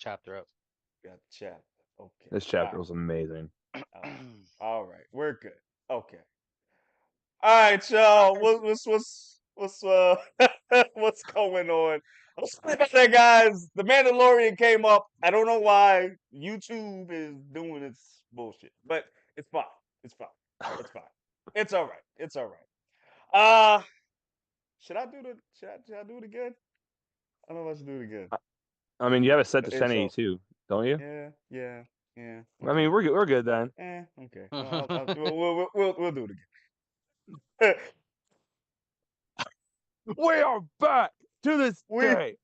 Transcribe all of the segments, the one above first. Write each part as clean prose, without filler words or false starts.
chapter up. Got the chapter. Okay. This All chapter right. was amazing. All right. All right. We're good. Okay. All right, y'all. What's what's going on? I'm sorry about that, guys. The Mandalorian came up. I don't know why YouTube is doing its bullshit, but it's fine. It's fine. It's fine. It's all right. It's all right. Uh, should I do it again? I don't know if I should do it again. I mean, you have it set to The intro. 1082, don't you? Yeah, yeah, yeah. I mean, Okay. we're good then. Okay. Well, we'll do it again. We are back to this we day.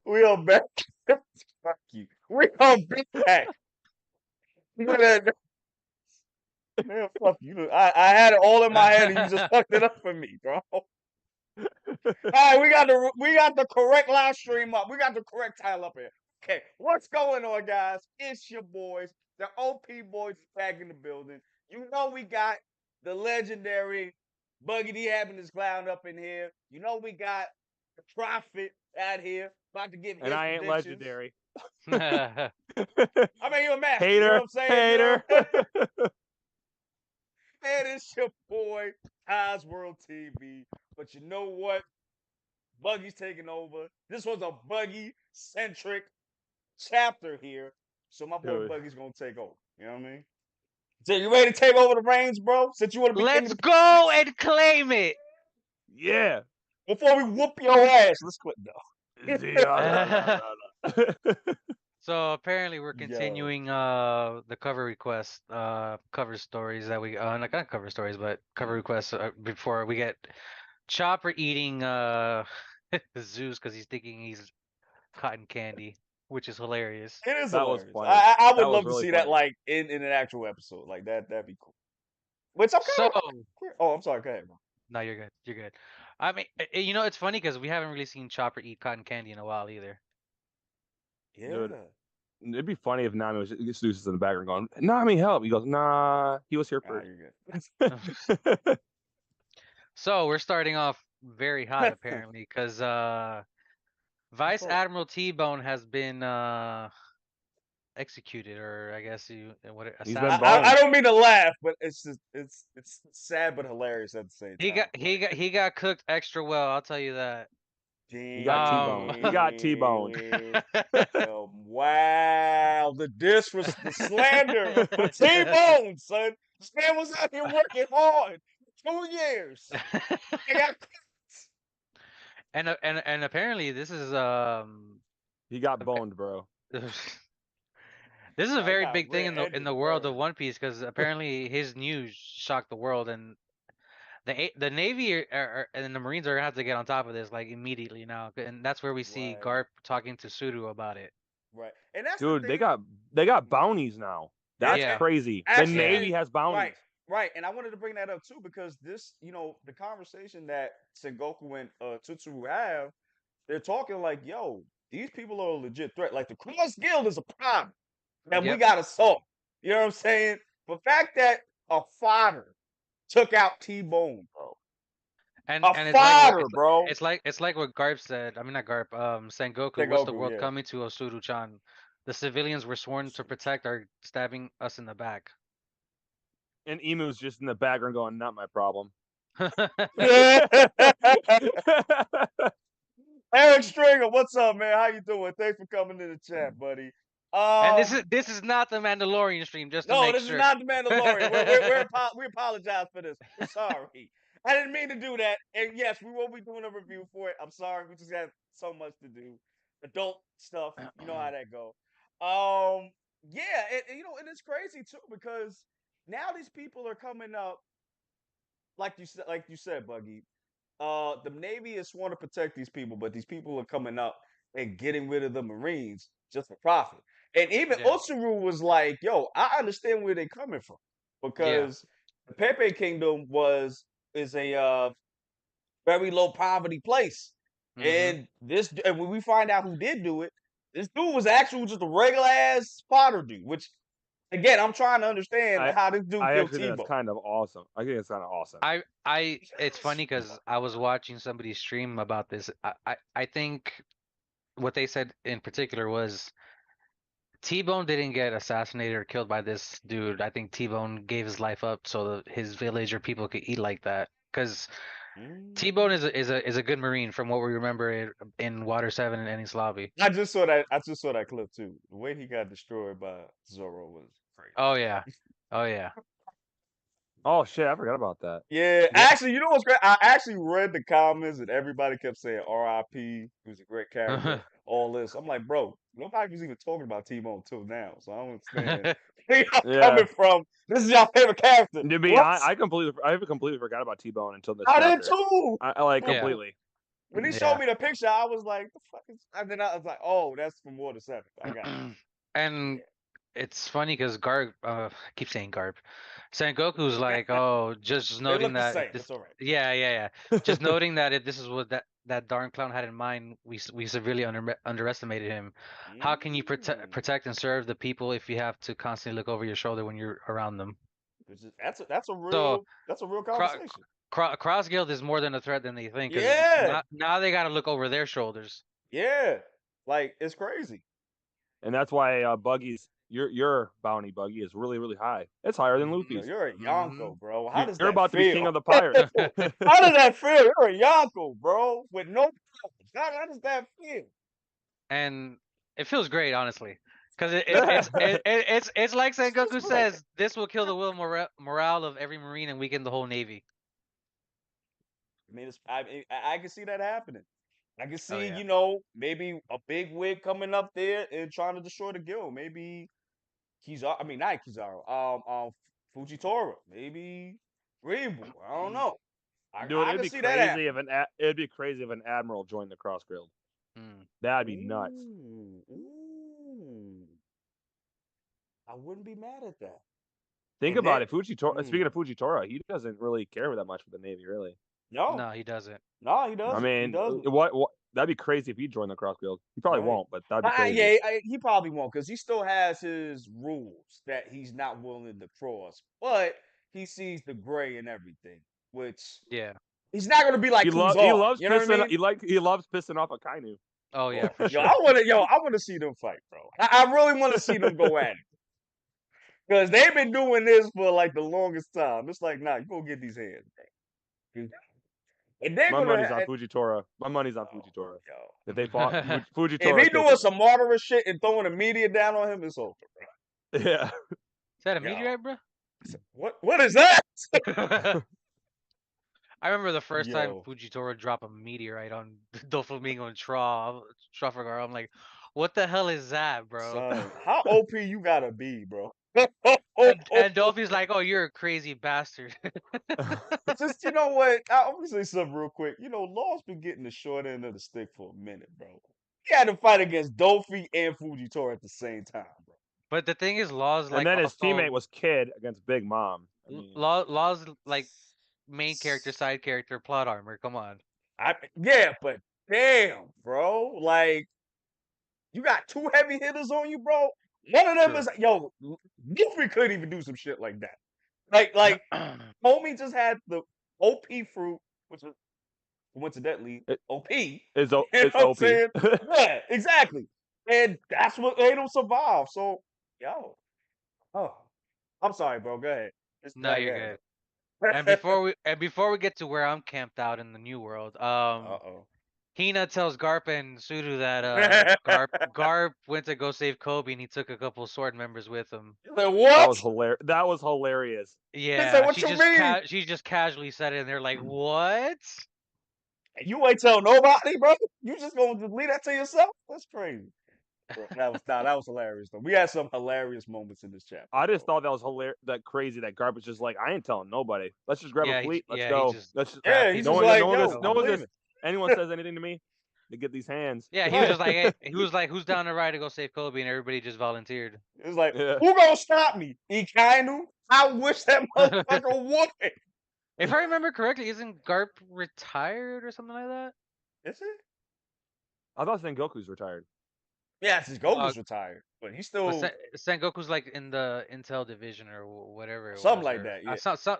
we are back. Fuck you. We are back. Man, fuck you. I had it all in my head and you just fucked it up for me, bro. All right, we got the correct live stream up. We got the correct title up here. Okay, what's going on, guys? It's your boys, the OP boys, back in the building. You know we got the legendary Buggy D having his clown up in here. You know we got the Prophet out here about to give And his I ain't predictions. legendary. I mean, you're a master. You know what Hater, I'm saying? You know hater. what I'm saying? And it's your boy, tais.worldtv. But you know what? Buggy's taking over. This was a Buggy-centric chapter here. So my boy Dude, Buggy's going to take over. You know what I mean? So you ready to take over the reins, bro? Since you want to be king Let's of the go and claim it. yeah. Before we whoop your ass, let's quit though. Zia, la, la, la, la. So apparently we're Yo. continuing the cover request cover stories that we not cover stories but cover requests before we get Chopper eating Zeus because he's thinking he's cotton candy, which is hilarious. It is That was hilarious. funny. I would That was love to really see that funny. like in an actual episode. Like that'd be cool. Which I'm So kind of oh, I'm sorry, go ahead, bro. no, you're good. You're good. I mean, it's funny because we haven't really seen Chopper eat cotton candy in a while either. Dude, Yeah. it'd be funny if Nami was just in the background going, Nami, help. He goes, nah, he was here Ah, first. you're So we're starting off very hot good. apparently because What's Vice up? Admiral T-Bone has been executed, or I guess you what He's been I boned. don't mean to laugh, but it's just it's sad but hilarious at the same He time. got he Like, got he got cooked extra well. I'll tell you that. He got Um, T-boned. He got T-boned. damn, wow, the slander of T-Bone, son. This man was out here working hard for 2 years. He got and apparently this is He got a ve- boned, bro. this is a I very got big thing in red-handed the world of burned. One Piece because apparently his news shocked the world, and the Navy and the Marines are gonna have to get on top of this like immediately now, and that's where we see Right, Garp talking to Suru about it. right, and that's the Dude, they thing. got they got bounties now. And, That's Yeah, crazy. The actually, yeah, Navy and has right, bounties. right, and I wanted to bring that up too because this, the conversation that Sengoku and Tsutsu have, they're talking like, "Yo, these people are a legit threat. Like the Cross Guild is a problem that we yep. got to solve." You know what I'm saying? The fact that a fighter took out T-Bone, bro, a And it's like fighter, bro. it's like what Garp said. I mean not Garp. Sengoku. What's the Sengoku, world yeah. coming to, Osuru-chan? The civilians we're sworn to protect are stabbing us in the back. And Emu's just in the background going, not my problem. Eric Stringer, what's up, man? How you doing? Thanks for coming to the chat, buddy. And Um, this is not the Mandalorian stream, just to No, make this is sure. not the Mandalorian. We apologize for this. We're sorry. I didn't mean to do that. And yes, we will be doing a review for it. I'm sorry. We just have so much to do. Adult stuff. You know how that go. Yeah, and it's crazy too because now these people are coming up like you said, Buggy. The Navy is sworn to protect these people, but these people are coming up and getting rid of the Marines just for profit. And even Yeah, Otsuru was like, "Yo, I understand where they're coming from yeah. because the Pepe Kingdom is a very low poverty place, Mm-hmm. and when we find out who did do it, this dude was actually just a regular ass spotter dude. Which again, I'm trying to understand I how this dude I killed actually think that's Tebow. kind of awesome. I think it's kind of awesome. It's funny because I was watching somebody stream about this. I think what they said in particular was T-Bone didn't get assassinated or killed by this dude. I think T-Bone gave his life up so that his village or people could eat like that. Because T-Bone is a good Marine from what we remember in Water 7 and Ennis Lobby. I just saw that clip too. The way he got destroyed by Zoro was crazy. Oh yeah. Oh yeah. Oh shit, I forgot about that. Yeah, Yeah. actually, you know what's great? I actually read the comments and everybody kept saying R.I.P. He was a great character. All this, I'm like, bro, nobody was even talking about T-Bone until now, so I don't understand where y'all Yeah. coming from. This is your favorite character. To be What? honest, I completely forgot about T-Bone until this I did chapter. too. I like Yeah. completely. When he Yeah. showed me the picture, I was like, the fuck is, and then I was like, oh, that's from Water 7. I got it. And it's funny because Garb, I keep saying Garb, Sengoku's like, oh, just They noting look the that same. if this, It's all right. yeah, just noting that if this is what that darn clown had in mind, we severely underestimated him. How can you protect and serve the people if you have to constantly look over your shoulder when you're around them? That's a So real Cro conversation. Cross Guild is more than a threat than they think because Yeah, now they got to look over their shoulders. yeah, like it's crazy. And that's why Buggy's your bounty Buggy is really high. It's higher than Yo, Luffy's. you're a Yonko, bro. How does You're that about to be king feel? of the pirates. How does that feel? You're a Yonko, bro, with no problems. How does that feel? And it feels great, honestly, because it's like Sounds Sengoku great. says, this will kill the will morale of every Marine and weaken the whole Navy. I mean, I can see that happening. I can see, yeah. maybe a big wig coming up there and trying to destroy the guild. Maybe Kizaru. I mean, not Kizaru. Fujitora. Maybe Greenbull. I don't know. Dude, I can see that happen. it'd be crazy if an admiral joined the Cross Guild. Mm. That'd be nuts. Ooh. I wouldn't be mad at that. Think And about then- it. Fujitora. Speaking of Fujitora, he doesn't really care that much for the Navy, really. No, he doesn't. No, he doesn't. I mean, he doesn't. what? That'd be crazy if he joined the Cross Guild. He probably Right. won't, but that'd be crazy. Yeah, he probably won't because he still has his rules that he's not willing to cross. But he sees the gray and everything, which Yeah. he's not gonna be like He Kuzar. loves You know what I pissing. mean? He loves pissing off Akainu. Oh yeah, for Yo, sure. I wanna see them fight, bro. I really want to see them go at it because they've been doing this for like the longest time. It's like, nah, you gonna get these hands, bro. And they're My gonna. money's on Fujitora. My money's on Fujitora. Yo. If they fought, If Fujitora he doing taking some murderous shit and throwing the media down on him, it's over, bro. it. Yeah. Is that a Yo. meteorite, bro? What is that? I remember the first time Yo. Fujitora dropped a meteorite on Doflamingo and Trafalgar. I'm like, what the hell is that, bro? Son, how OP you gotta be, bro? And Dolphy's like, oh, you're a crazy bastard. Just you know what? I'm gonna say something real quick. Law's been getting the short end of the stick for a minute, bro. He had to fight against Dolphy and Fujitora at the same time, bro. But the thing is, Law's And like then his also teammate was Kid against Big Mom. I mean, Law's like main character, side character, plot armor. Come on. Yeah, but damn, bro. Like, you got two heavy hitters on you, bro. One of them True. is Luffy couldn't even do some shit like that. Like homie just had the OP fruit, which was coincidentally OP. it's You know what I'm OP. saying? Yeah, exactly. And that's what made him survive. So, oh, I'm sorry, bro. Go ahead. No, you're good. And before we get to where I'm camped out in the new world, Uh-oh. Hina tells Garp and Suru that Garp went to go save Kobe and he took a couple sword members with him. Like, what? That was hilarious. Yeah, What you mean? she just casually said it and they're like, "What?" You ain't tell nobody, bro. You just gonna leave that to yourself? That's crazy. Bro, that was hilarious though. We had some hilarious moments in this chapter. I just thought that was hilarious, that crazy that Garp was just like, I ain't telling nobody. Let's just grab a fleet. Let's go. He's Let's he's just like, anyone says anything to me, they get these hands. Yeah, he was just like, hey, he was like, "Who's down to ride to go save Kobe?" And everybody just volunteered. It was like, who gonna stop me? Ikainu? I wish that motherfucker would. If I remember correctly, isn't Garp retired or something like that? Is it? I thought Sengoku's retired. Yeah, since Goku's retired, but he's still Sengoku's like in the Intel division or whatever. Something like that. Yeah.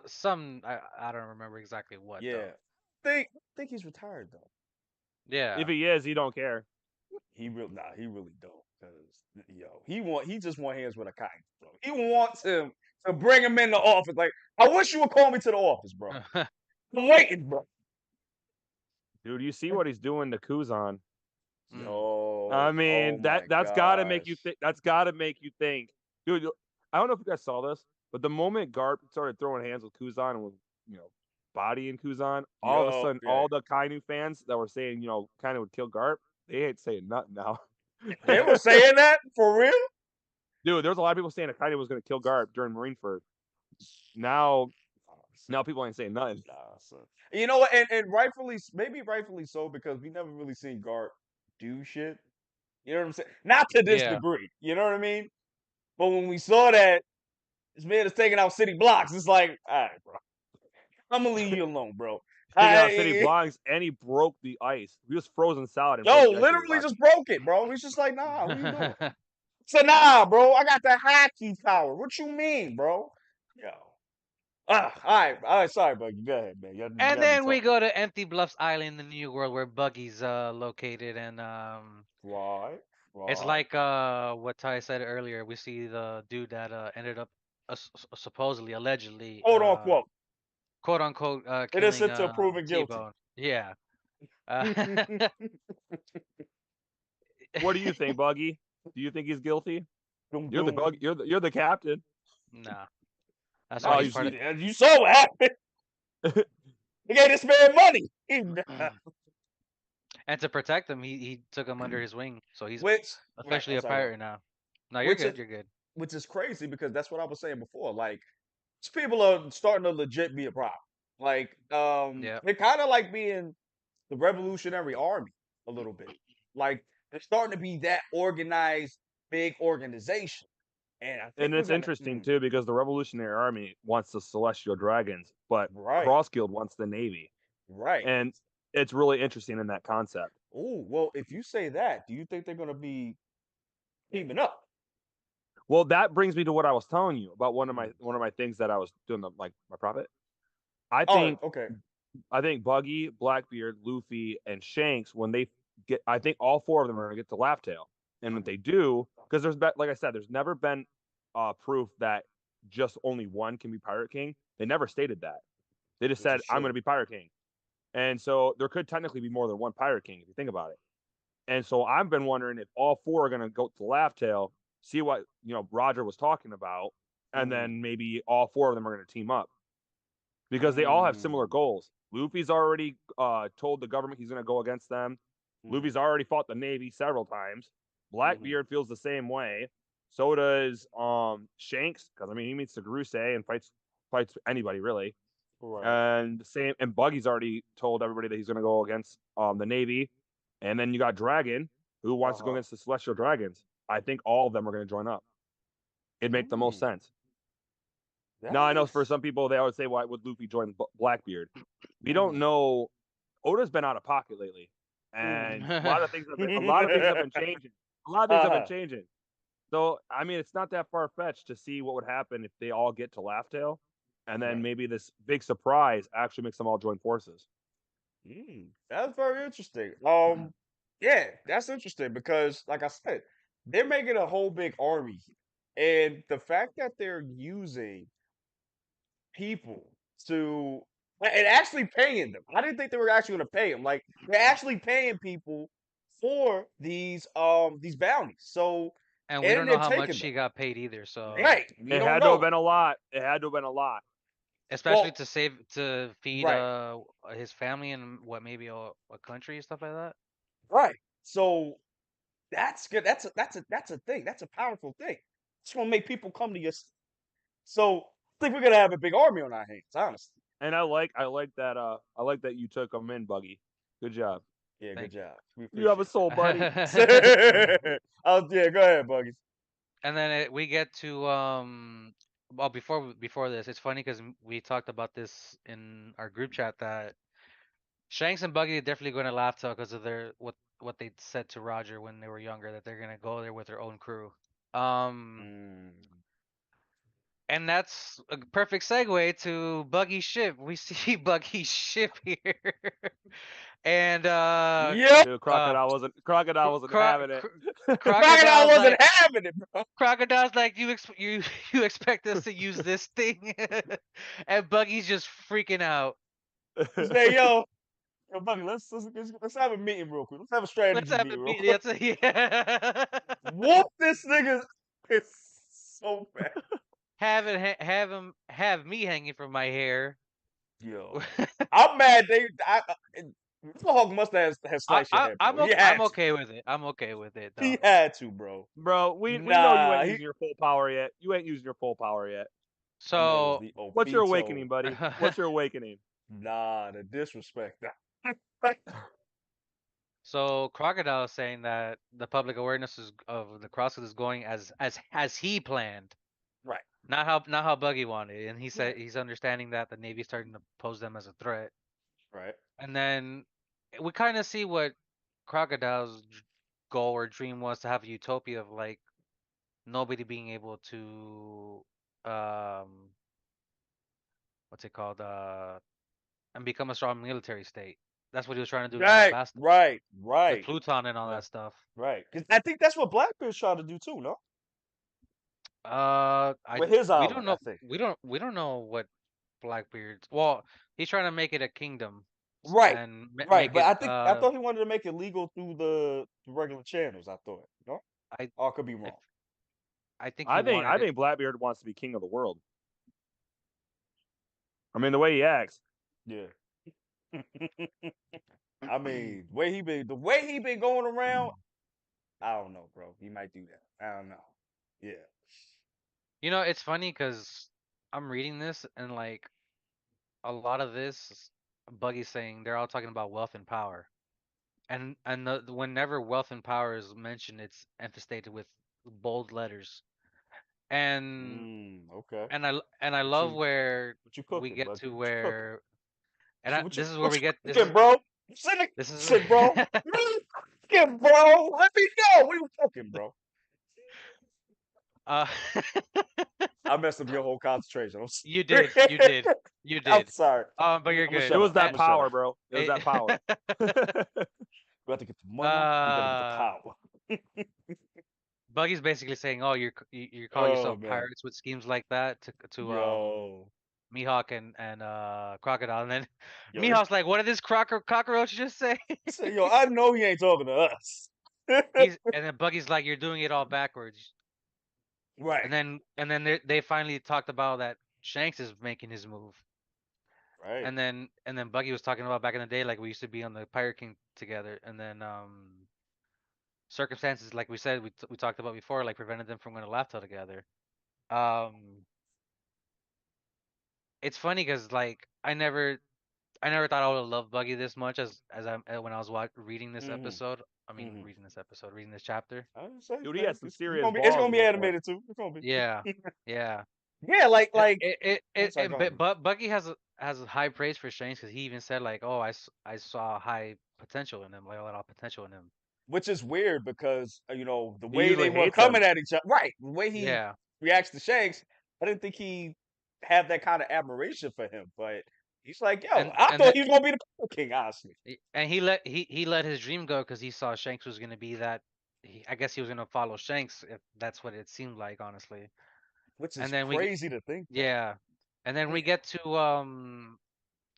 Some I don't remember exactly what. Yeah. Though. I think he's retired though. Yeah. If he is, he don't care. he really don't. Cause he just want hands with a kite, bro. He wants him to bring him in the office. Like, I wish you would call me to the office, bro. I'm waiting, bro. Dude, you see what he's doing to Kuzan. Yo, I oh mean, my that's got to make you gosh. think. That's got to make you think, dude. I don't know if you guys saw this, but the moment Garp started throwing hands with Kuzan and was, bodying Kuzan, all of a Yo, sudden, yeah. all the Kainu fans that were saying, Kainu would kill Garp, they ain't saying nothing now. They were saying that for real? Dude, there was a lot of people saying that Kainu was going to kill Garp during Marineford. Now, now people ain't saying nothing. Nah, son. You know what? And maybe rightfully so, because we never really seen Gart do shit. You know what I'm saying? Not to this Yeah. degree. You know what I mean? But when we saw that this man is taking out city blocks, it's like, all right, bro. I'm gonna leave you alone, bro. Taking out city blocks, and he broke the ice. He was frozen solid and broke Yo, the ice city literally blocks. just broke it, bro. He's just like, nah, what are you doing? So nah, bro, I got the hockey power. What you mean, bro? Yo. All right, sorry, Buggy. Go ahead, man. You And got me then we talking. go to Empty Bluffs Island in the New World where Buggy's located, and Right, it's right. like what Ty said earlier. We see the dude that ended up supposedly, allegedly, Quote unquote. quote unquote, killing Innocent to proven guilty. T-Bone. Yeah. Uh, What do you think, Buggy? Do you think he's guilty? Doom, You're the doom. bug. You're the captain. nah, that's Nah, why Oh, he's you part of. see. you saw what happened. They gave this man money. And to protect him, he took him under his wing, so he's which, right, officially I'm a sorry, go ahead. pirate now. No, you're Which good. is You're good. which is crazy, because that's what I was saying before. Like, these people are starting to legit be a problem. Like, Yeah. they're kind of like being the Revolutionary Army a little bit. Like, they're starting to be that organized, big organization. And I think And we're it's gonna interesting too because the Revolutionary Army wants the Celestial Dragons, but right, Cross Guild wants the Navy, right. and it's really interesting in that concept. Oh, well, if you say that, do you think they're gonna be teaming up? Well, that brings me to what I was telling you about one of Mm. my things that I was doing like my profit. I Oh, think okay. Buggy, Blackbeard, Luffy, and Shanks when they get, I think all four of them are gonna get to Laugh Tale, and when Mhm. they do, because like I said, there's never been proof that just only one can be Pirate King. They never stated that. They just Which said is I'm true. gonna be Pirate King, and so there could technically be more than one Pirate King if you think about it. And so I've been wondering if all four are gonna go to Laugh Tale, see what Roger was talking about, and Mm, then maybe all four of them are gonna team up because they all have similar mm, goals. Luffy's already told the government he's going to go against them. mm, Luffy's already fought the Navy several times. mhm. Blackbeard feels the same way. So does Shanks, because I mean he meets the Grusei and fights anybody really. Right. And the same, and Buggy's already told everybody that he's going to go against the Navy. And then you got Dragon, who wants to go Uh-huh. against the Celestial Dragons. I think all of them are going to join up. It'd make the most Mm, sense. Now I know for that's some people they always say, "Why would Luffy join Blackbeard?" We don't mhm. know. Oda's been out of pocket lately, and Mm. a lot of things have been changing. A lot of things have been Uh-huh. changing. So I mean, it's not that far fetched to see what would happen if they all get to Laugh Tale, and then Right. maybe this big surprise actually makes them all join forces. That's very interesting. Yeah, that's interesting because, like I said, they're making a whole big army, and the fact that they're using people to and actually paying them. I didn't think they were actually going to pay them. Like, they're actually paying people for these bounties. So, And we don't and know they're how much taking them. she got paid either. So, Right. We It don't had to have know. been a lot. It had to have been a lot. especially Well, to feed right. his family and what maybe a country and stuff like that. Right. So that's good. That's a thing. That's a powerful thing. It's gonna make people come to you. So I think we're gonna have a big army on our hands, honestly. And I like that you took them in, Buggy. Good job. Yeah, good Thank you. job. We You have a appreciate soul, buddy. that. Oh yeah, go ahead, Buggies. And then we get to well, before this, it's funny because we talked about this in our group chat that Shanks and Buggy are definitely going to laugh to because of their what they said to Roger when they were younger that they're gonna go there with their own crew. Um, Mm, And that's a perfect segue to Buggy's ship. We see Buggy's ship here, and Yep. Dude, uh, Crocodile wasn't having it. Crocodile Crocodile's wasn't like, having it, bro. Crocodile's like, you expect us to use this thing, and Buggy's just freaking out. He said, yo, buddy, let's have a meeting real quick. Let's have a Let's strategy have meeting a real meeting. quick. That's a, yeah. Whoop this nigga. It's so bad. Have me hanging from my hair. Yo. I'm mad Tomahawk must have sliced your head, bro. He I'm had to. okay with it. I'm okay with it He though. had to, bro. Bro, we know you Nah, ain't using your full power yet. You ain't using your full power yet. my man was So the What's your Opito. awakening, buddy? What's your awakening? Nah, the disrespect. so Crocodile is saying that the public awareness of the CrossFit is going as he planned, Right. not how Buggy wanted. And he said Right. he's understanding that the Navy's starting to pose them as a threat. Right. And then we kind of see what Crocodile's goal or dream was, to have a utopia of like nobody being able to what's it called, and become a strong military state. That's what he was trying to do in Right. Alabasta Right. with Right. Pluton and all Right. that stuff. Right. 'Cause I think that's what Blackbeard's trying to do too, no? I With his we don't island, I know think. we don't know what Blackbeard's. Well, he's trying to make it a kingdom Right. and Right. make But it. I thought he wanted to make it legal through the regular channels, I thought. No? I Or I could be if, wrong. I think he I wanted it. think Blackbeard wants to be king of the world. I mean, the way he acts. Yeah. I mean, the way he been going around, I don't know, bro. He might do that. I don't know. Yeah. You know, it's funny because I'm reading this and like a lot of this, Buggy's saying they're all talking about wealth and power, and whenever wealth and power is mentioned, it's emphasized with bold letters. And Okay. I What love you where what you we cooking, get buddy? to What you cooking? where, and I, What you this is where what we you get cooking, bro? this is Shit, bro. What you cooking, bro? Let me know. What are you cooking, bro? uh I messed up your whole concentration. I'm you sorry. did, you did, you I'm did. sorry. But you're I'm gonna It good. shut was up. I'm that gonna shut up. power, bro. It was It, that power. You got to get the money. You got to get the uh, power. Buggy's basically saying, "Oh, you call Oh yourself man. pirates with schemes like that to Yo. Mihawk and Crocodile," and then Yo, Mihawk's like, "What did this cockroach just say?" say, yo, I know he ain't talking to us. And then Buggy's like, "You're doing it all backwards." Right. And then they finally talked about that Shanks is making his move. Right. And then Buggy was talking about back in the day, like we used to be on the Pirate King together, and then circumstances, like we said, we talked about before, like prevented them from going to Laughtail together. Um, it's funny because like I never thought I would love Buggy this much as I when I was reading this Mm-hmm. episode. I mean, Mm-hmm. reading this chapter. I didn't say, Dude, he man. had some serious It's balls gonna in be this one. animated too. It's gonna be. Yeah, yeah. Yeah, I'm sorry, go ahead. But Buggy has a high praise for Shanks because he even said like, "Oh, I saw high potential in him, like a lot of potential in him." Which is weird because the He way they usually were hates him. coming at each other, right? The way he Yeah, reacts to Shanks, I didn't think he had that kind of admiration for him. But he's like, yo, I and thought that he was gonna be the Purple King, honestly. and he let his dream go because he saw Shanks was gonna be that. I guess he was gonna follow Shanks if that's what it seemed like, honestly. Which And is then crazy to think that. yeah, and then Damn. we get to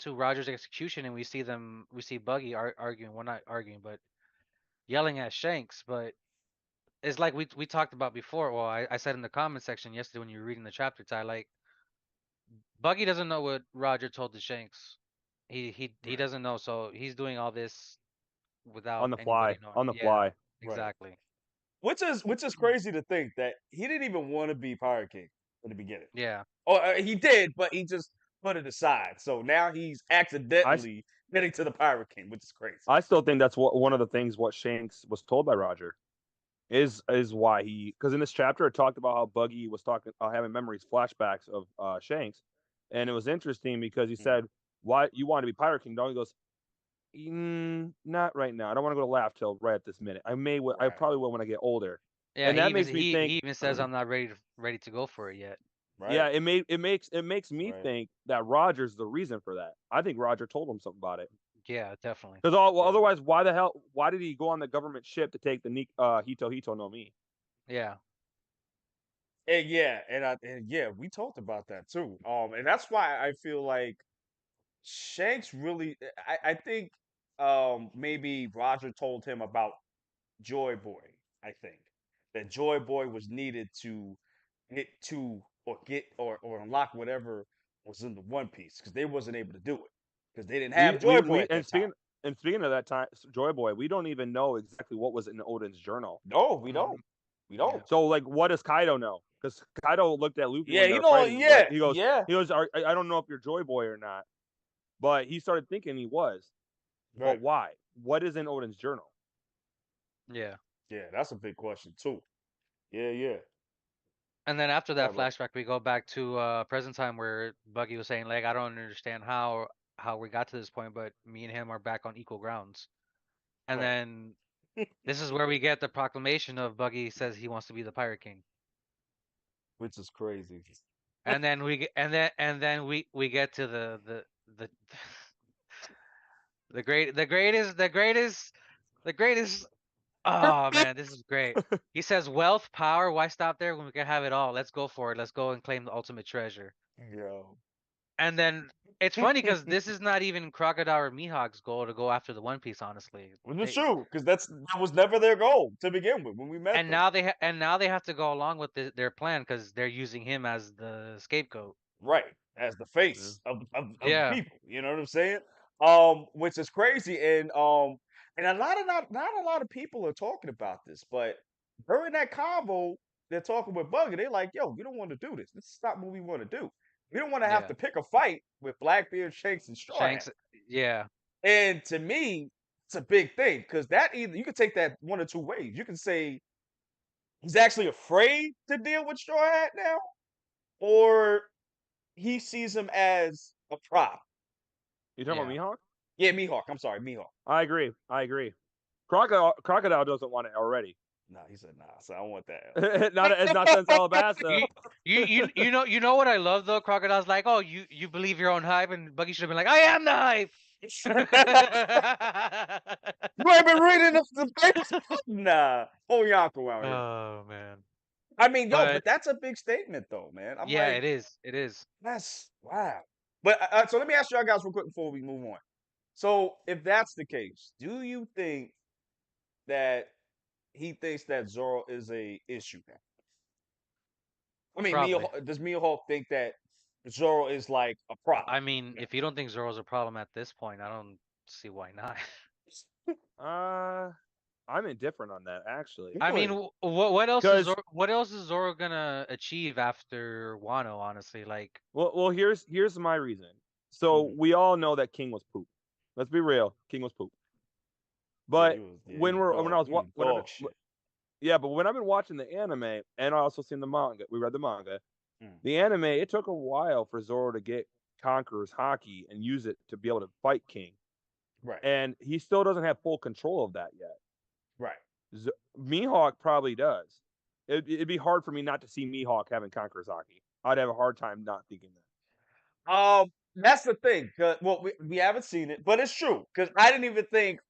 Roger's execution and we see Buggy arguing, well not arguing, but yelling at Shanks. But it's like we talked about before. Well, I said in the comment section yesterday when you were reading the chapter, Ty, like Buggy doesn't know what Roger told to Shanks. He Right. doesn't know, so he's doing all this On without the anybody fly. knowing. On the Yeah, fly. Right. exactly. Which is crazy to think that he didn't even want to be Pirate King in the beginning. Yeah, Or he did, but he just put it aside. So now he's I accidentally getting to the Pirate King, which is crazy. I still think that's one of the things what Shanks was told by Roger is why he, because in this chapter it talked about how Buggy was talking having memories flashbacks of Shanks, and it was interesting because he Mhm. said, "Why you want to be Pirate King?" Don't he goes, "Not right now. I don't want to go to Laugh Till right at this minute. I Right. probably will when I get older." yeah. And that makes me He think, even says I'm not ready to go for it yet. Right. Yeah, it makes me Right. think that Roger's the reason for that. I think Roger told him something about it. Yeah, definitely. Because Yeah. otherwise, why did he go on the government ship to take the Hito no Mi? Yeah. And yeah, we talked about that too. And that's why I feel like Shanks really. I think maybe Roger told him about Joy Boy. I think that Joy Boy was needed to get or unlock whatever was in the One Piece because they wasn't able to do it because they didn't have Joy Boy at And that time. speaking of that time, Joy Boy, we don't even know exactly what was in Odin's journal. No, we Mhm. don't. We Yeah. don't. So like, what does Kaido know? Because Kaido looked at Luffy Yeah, when they you were know. fighting. Yeah, He yeah. goes, I don't know if you're Joy Boy or not, but he started thinking he was. Right. But why? What is in Odin's journal? Yeah. Yeah, that's a big question too. Yeah, yeah. And then after Yeah, that bro. flashback, we go back to present time where Buggy was saying, like, I don't understand how we got to this point, but me and him are back on equal grounds. And Right. then this is where we get the proclamation of Buggy says he wants to be the Pirate King. Which is crazy. And then we get to the the greatest. Oh man, this is great. He says, "Wealth, power. Why stop there when we can have it all? Let's go for it. Let's go and claim the ultimate treasure." Yo. And then it's funny because this is not even Crocodile or Mihawk's goal to go after the One Piece. Honestly, Which is true, because that was never their goal to begin with when we met and them. now they have to go along with their plan because they're using him as the scapegoat. Right. As the Yeah. face of the Yeah, people. You know what I'm saying? Which is crazy. And a lot of not a lot of people are talking about this, but during that convo, they're talking with Buggy. They're like, yo, we don't want to do this. This is not what we want to do. We don't want to have yeah. to pick a fight with Blackbeard, Shanks, and Straw Hat. Shanks. Yeah, And to me, it's a big thing because that either you can take that one or two ways. You can say he's actually afraid to deal with Straw Hat now, or he sees him as a prop. You talking about yeah. Mihawk? Yeah, Mihawk. I'm sorry, Mihawk. I agree. Crocodile doesn't want it already. Nah, he said nah. So I don't want that. It's not since Alabasta. You know what I love though? Crocodile's like, oh, you believe your own hype, and Buggy should have been like, I am the hype. You ain't been reading the papers? Nah. Oh, Yonko out here. Oh man. I mean, yo, But but that's a big statement though, man. I'm yeah, like, it is. It is. that's wow. But so let me ask y'all guys real quick before we move on. So if that's the case, do you think that he thinks that Zoro is a issue now? I mean, Probably. Does Mihawk think that Zoro is like a problem? I mean, if you don't think Zoro's a problem at this point, I don't see why not. I'm indifferent on that actually. I mean, Really? what else is Because what else is Zoro gonna achieve after Wano? Honestly, like, here's my reason. So Mhm. we all know that King was poop. Let's be real, King was poop. Yeah, But he was dog. He was dog shit. yeah, but when I've been watching the anime and I also seen the manga, we read the manga. Mm. The anime, it took a while for Zoro to get Conqueror's Haki and use it to be able to fight King, Right, and he still doesn't have full control of that yet. right. Mihawk probably does. It'd be hard for me not to see Mihawk having Conqueror's Haki. I'd have a hard time not thinking That's the thing. Well, we haven't seen it, but it's true because I didn't even think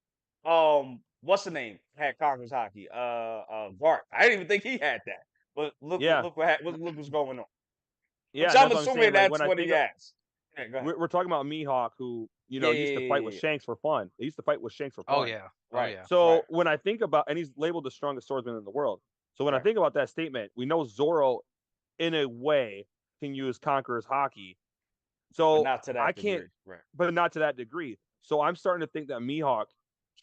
what's the name had Congress hockey. Bart. I didn't even think he had that. But that. Yeah, look what's going on. Which yeah, I'm that's what I'm assuming saying. Like that's when I what think he has. Yeah, go ahead. we're talking about Mihawk, who Yeah, used to fight with yeah. Shanks for fun. They used to fight with Shanks for oh fun. yeah, oh Right, yeah. right, So when I think about, and he's labeled the strongest swordsman in the world. So when I right. think about that statement, we know Zoro, in a way, can use Conqueror's Haki. But So not to I that can't, degree. Right. but not to that degree. So I'm starting to think that Mihawk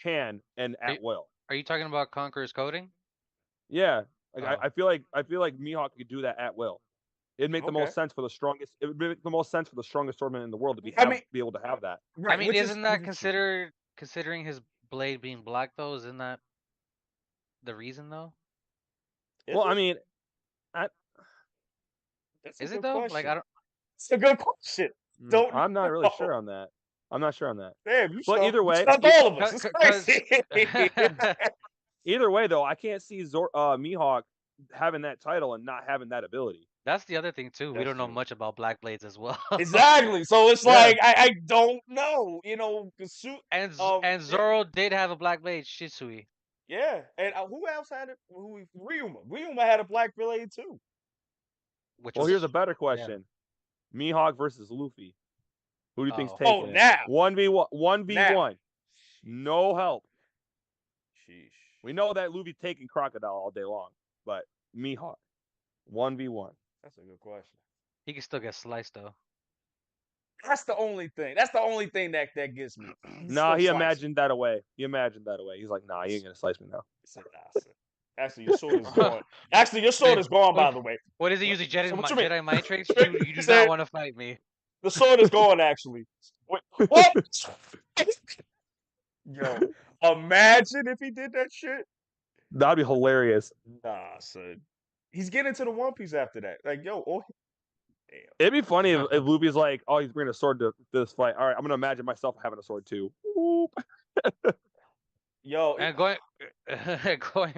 can and Are, at will. are you talking about Conqueror's coding? Yeah, like Oh, I feel like Mihawk could do that at will. It'd make the Okay. most sense for the strongest. It would make the most sense for the strongest swordsman in the world to I mean, be able to have that. I right, mean, isn't that which is true. considering his blade being black though? Isn't that the reason though? Is Well, I it? mean, I, That's a Is it good though? Like, I question. don't. It's a good question. Don't I'm not really sure know. on that. I'm not sure on that. Damn, But you stumped all of us. It's Because crazy. either way, though, I can't see Mihawk having that title and not having that ability. That's the other thing too. We That's don't know true. much about Black Blades as well. Exactly. So it's Yeah. like I don't know. You know, And yeah, Zoro did have a Black Blade, Shisui. yeah. And who else had it? Ryuma. Ryuma had a Black Blade too. Which Well, was here's a better yeah. question: Mihawk versus Luffy. Who do you think's Oh. Oh, taking it? now. 1v1. Now. 1v1. No help. Sheesh. We know that Luffy's taking Crocodile all day long, but Mihawk. 1v1. That's a good question. He can still get sliced though. That's the only thing. That's the only thing that gets me. Nah, he imagined that away. He imagined that away. He's like, nah, you ain't gonna slice me now. Nah, son. Actually, your sword is gone. Actually, your sword is gone. By the way. What is he What, using? so what you mean? Jedi mind tricks? You He do not said want to fight me. the sword is gone. Actually. Wait, what? Yo, imagine if he did that shit. That'd be hilarious. Nah, son. He's getting to the One Piece after that. Like, yo, oh, damn. It'd be funny if Luffy's like, oh, he's bringing a sword to this fight. All right, I'm gonna imagine myself having a sword too. Whoop. Yo, And going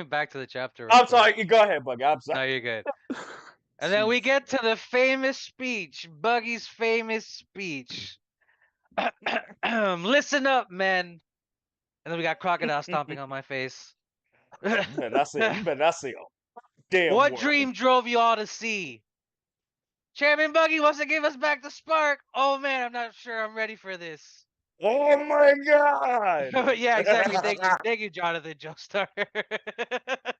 back to the chapter. Real I'm quick. sorry. Go ahead, Buggy. I'm No, sorry. you're good. And then we get to the famous speech, Buggy's famous speech. Listen up, men. And then we got Crocodile stomping on my face. You better not say it. You better not say it. Damn What word. dream drove you all to sea? Chairman Buggy wants to give us back the spark. Oh man, I'm not sure I'm ready for this. Oh my god. Yeah, exactly. Thank you, Jonathan Joestar.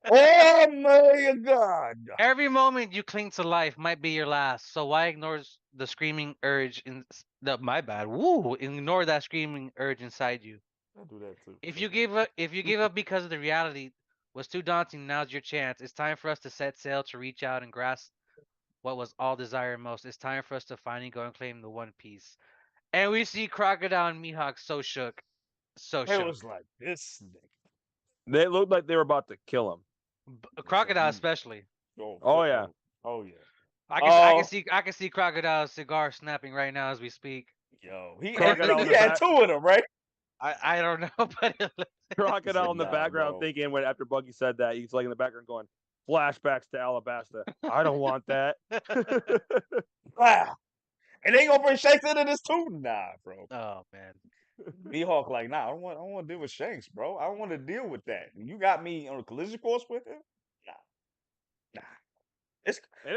Oh my god. Every moment you cling to life might be your last. So why ignore the screaming urge in my bad. Woo! Ignore that screaming urge inside you. I'll do that too. If you give up because of the reality was too daunting, now's your chance. It's time for us to set sail to reach out and grasp what was all desired most. It's time for us to finally go and claim the One Piece. And we see Crocodile and Mihawk so shook. So It shook. was like this nigga. They looked like they were about to kill him. Crocodile especially. Oh yeah. Oh yeah. I can see Crocodile's cigar snapping right now as we speak. Yo, he Crocodile in he the had back. two of them, right? I don't know, but Crocodile in the Nah, background bro. thinking when after Buggy said that, he's like in the background going, flashbacks to Alabasta. I don't want that. Wow. And they ain't gonna bring Shanks into this too? Nah, bro. Oh man. Mihawk like, nah, I don't want to deal with Shanks, bro. I don't want to deal with that. You got me on a collision course with him? Nah.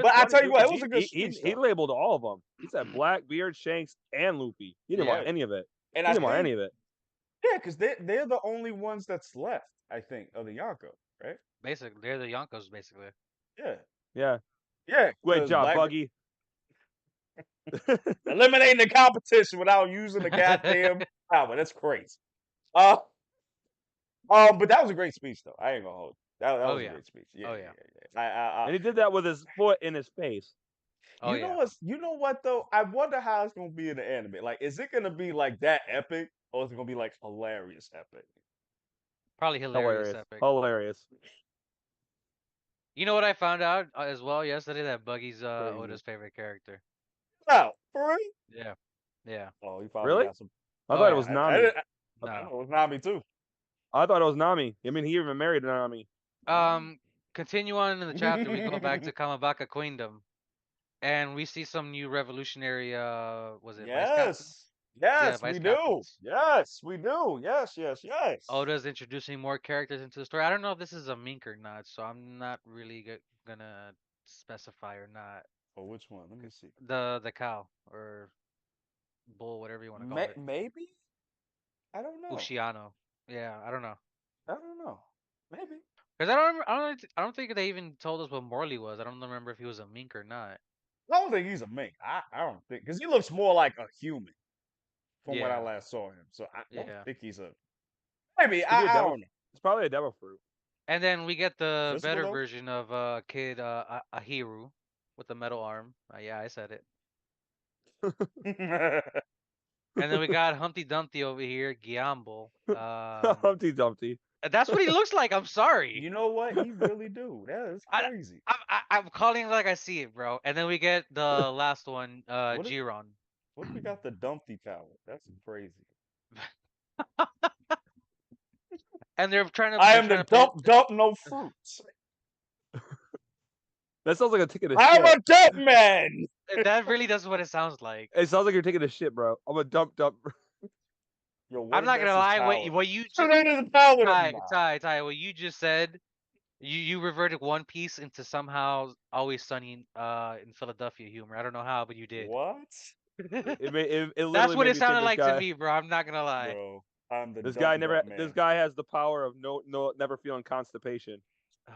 But I funny, tell you too, what, 'cause it was a good speech he though. labeled all of them. He said Blackbeard, Shanks, and Luffy. He didn't want Yeah. any of it. And He I didn't want think, any of it. yeah, because they're the only ones that's left, I think, of the Yonko, right? Basically, they're the Yonkos, basically. Yeah. Yeah. Yeah. Great 'cause job, Buggy. eliminating the competition without using the goddamn power. That's crazy. But that was a great speech though. I ain't gonna hold you. That Oh was a yeah. great speech. Yeah, Oh yeah, yeah. yeah. And he did that with his foot in his face. Oh yeah. You know what though? I wonder how it's gonna be in the anime. Like, is it gonna be like that epic, or is it gonna be like hilarious epic? Probably hilarious Hilarious. epic. Hilarious. You know what I found out as well yesterday? That Buggy's Crazy. Oda's favorite character. No, for real? Yeah. Yeah. Oh, he finally Really? got some. I Oh, thought yeah. it was Nami. I No. know it was Nami too. I thought it was Nami. I mean, he even married Nami. Continue on in the chapter. We go back to Kamabaka Queendom, and we see some new revolutionary. Was it vice captains? Yes, Yeah, we vice do. captains. Yes, we do. Yes. Oda's introducing more characters into the story. I don't know if this is a mink or not, so I'm not really gonna specify or not. Oh, which one? Let me see. The cow or bull, whatever you want to call it. Maybe. I don't know. Ushiano. Yeah, I don't know. I don't know. Maybe. Because I don't think they even told us what Morley was. I don't remember if he was a mink or not. I don't think he's a mink. I don't think because he looks more like a human from what I Yeah. last saw him. So I don't Yeah. think he's a. Maybe Could be a I devil. don't know. It's probably a devil fruit. And then we get the Physical better though? version of Kid Ahiru with the metal arm. Yeah, I said it. And then we got Humpty Dumpty over here, Giambo. Humpty Dumpty. That's what he looks like. I'm sorry. You know what? He really do. That is I, crazy. I'm calling it like I see it, bro. And then we get the last one, What if, Giron. what if we got the Dumpty power? That's crazy. And they're trying to I they're am trying the to play dump no fruits. That sounds like a ticket of I'm shit. a dead man. That really does what it sounds like. It sounds like you're taking a shit, bro. I'm a dump. Yo, I'm what if not that's gonna his lie. power? What you So just that is the power of Ty, what you just said, you reverted One Piece into somehow Always Sunny in Philadelphia humor. I don't know how, but you did. What? It That's literally what made it me think sounded this like to guy. me, bro. I'm not gonna lie. Bro, I'm the This dump guy never. man. This guy has the power of never feeling constipation.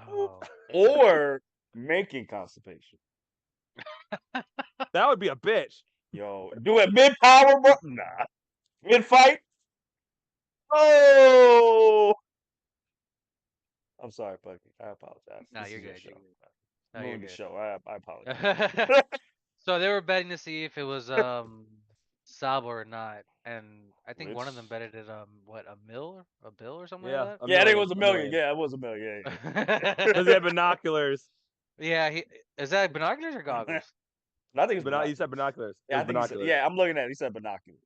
Oh. Or making constipation. That would be a bitch. Yo, do it mid power, bro? Nah. Mid fight? Oh! I'm sorry, Bucky. I apologize. No, This you're is your good. show. No, you're Ruined the good. show. I apologize. So they were betting to see if it was Sabo or not, and I think one of them Which? betted it what, a bill or something Yeah, like a Yeah, I think it million. was a A million. million. Yeah, it was a million. that? Because he had binoculars. Yeah, is that binoculars or Yeah. goggles? I think it's You said binoculars. It Yeah, was I think he said. binoculars. Yeah, I'm looking at it. He said binoculars.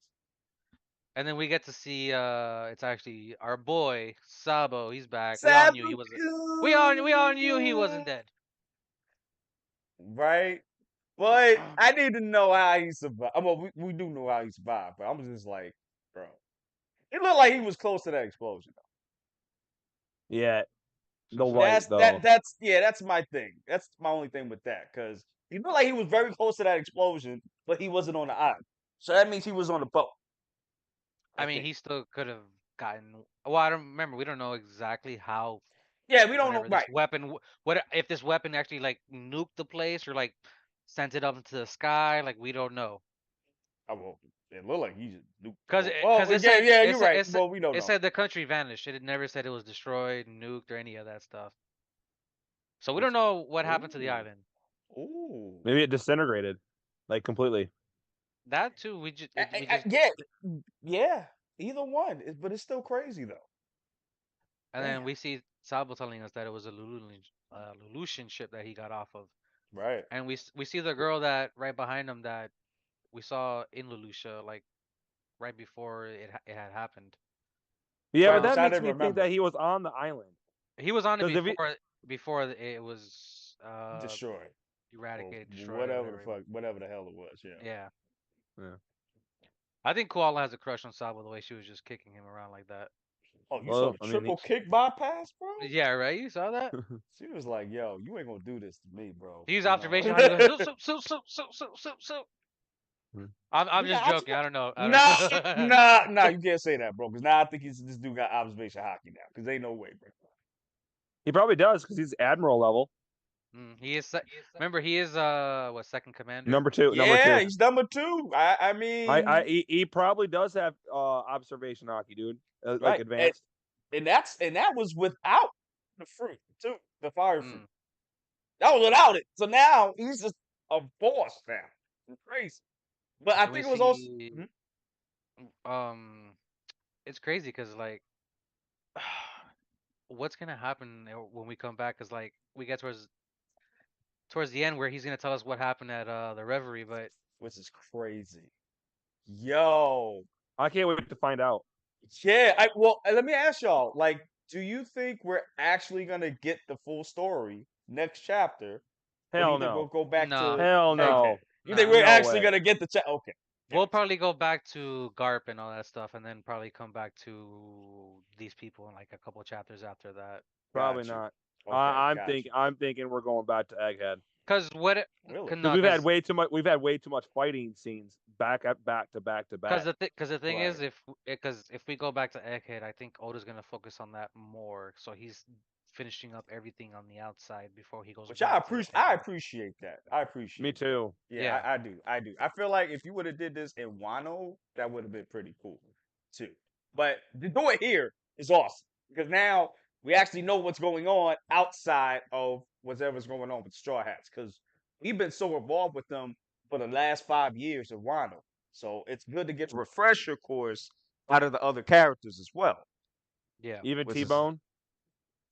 And then we get to see it's actually our boy Sabo. He's back. We all knew he wasn't. We all knew he wasn't dead. Right? But I need to know how he survived. Well, we do know how he survived, but I'm just like, bro. It looked like he was close to that explosion. Yeah, the So light though. That's my thing. That's my only thing with that because he looked like he was very close to that explosion, but he wasn't on the island. So that means he was on the boat. I mean, think. he still could have gotten. Well, I don't remember. We don't know exactly how. Yeah, we don't know. Whenever this Right. weapon, what if this weapon actually like nuked the place or like sent it up into the sky? Like we don't know. Well, it looked like he just nuked the Cause, whole. it, Well, cause it yeah, said yeah, it you're said right. it said, Well, we don't it know. said the country vanished. It never said it was destroyed, nuked, or any of that stuff. So we Which, don't know what happened to the ooh, island. ooh. Maybe it disintegrated, like completely. That too. We just Yeah, yeah. Either one, but it's still crazy though. and Damn. then we see Sabo telling us that it was a Lelouchian ship that he got off of, Right. and we see the girl that right behind him that we saw in Leloucha like right before it had happened. Yeah, but Right. Which that I makes didn't me think remember. that he was on the island. He was on it Because if he, before it was Destroyed. Or eradicated, destroyed, or whatever the whatever. fuck, whatever the hell it was. Yeah. Yeah, yeah. I think Koala has a crush on Sabo the way she was just kicking him around like that. Oh, you saw Well, the I mean, triple kick bypass, bro? Yeah, right. You saw that? She was like, "Yo, you ain't gonna do this to me, bro." He used You observation on. He goes, know. so. I'm just Yeah, joking. I don't know. I nah, don't know. nah. You can't say that, bro. Because now I think this dude got observation hockey now. Because ain't no way, bro. he probably does because he's admiral level. He is. Remember, he is what, second commander? Number two. Yeah, he's number two. I mean, He probably does have observation hockey, dude. Like right, advanced. and that was without the fruit too, the fire fruit. Mm. That was without it. So now he's just a boss now. It's crazy. But I And we think it was also. see. Mhm. It's crazy because like, what's gonna happen when we come back? Cause like we get towards the end where he's gonna tell us what happened at the Reverie, but Which is crazy. Yo, I can't wait to find out. yeah. Let me ask y'all. Like, do you think we're actually gonna get the full story next chapter, or do Hell you think we'll no. go back nah, to Hell nah, Egghead? no. You think nah. we're No actually way. gonna get the chat? Okay, We'll gotcha. probably go back to Garp and all that stuff, and then probably come back to these people in like a couple chapters after that. Probably Got you. not. Okay, got you. I'm thinking we're going back to Egghead Cause Really? because no, cause we've had way too much fighting scenes back to back to cause back. the thing is, Right. if we go back to Egghead, I think Oda's gonna focus on that more. So he's finishing up everything on the outside before he goes Which back to I Egghead. appreciate that. I Me appreciate that. too. Yeah, Yeah, I do. I do. I feel like if you would have did this in Wano, that would have been pretty cool too. But to do it here is awesome because now we actually know what's going on outside of whatever's going on with Straw Hats because we've been so involved with them for the last 5 years of Wano. So it's good to get a refresher course out of the other characters as well, yeah. Even which T is Bone.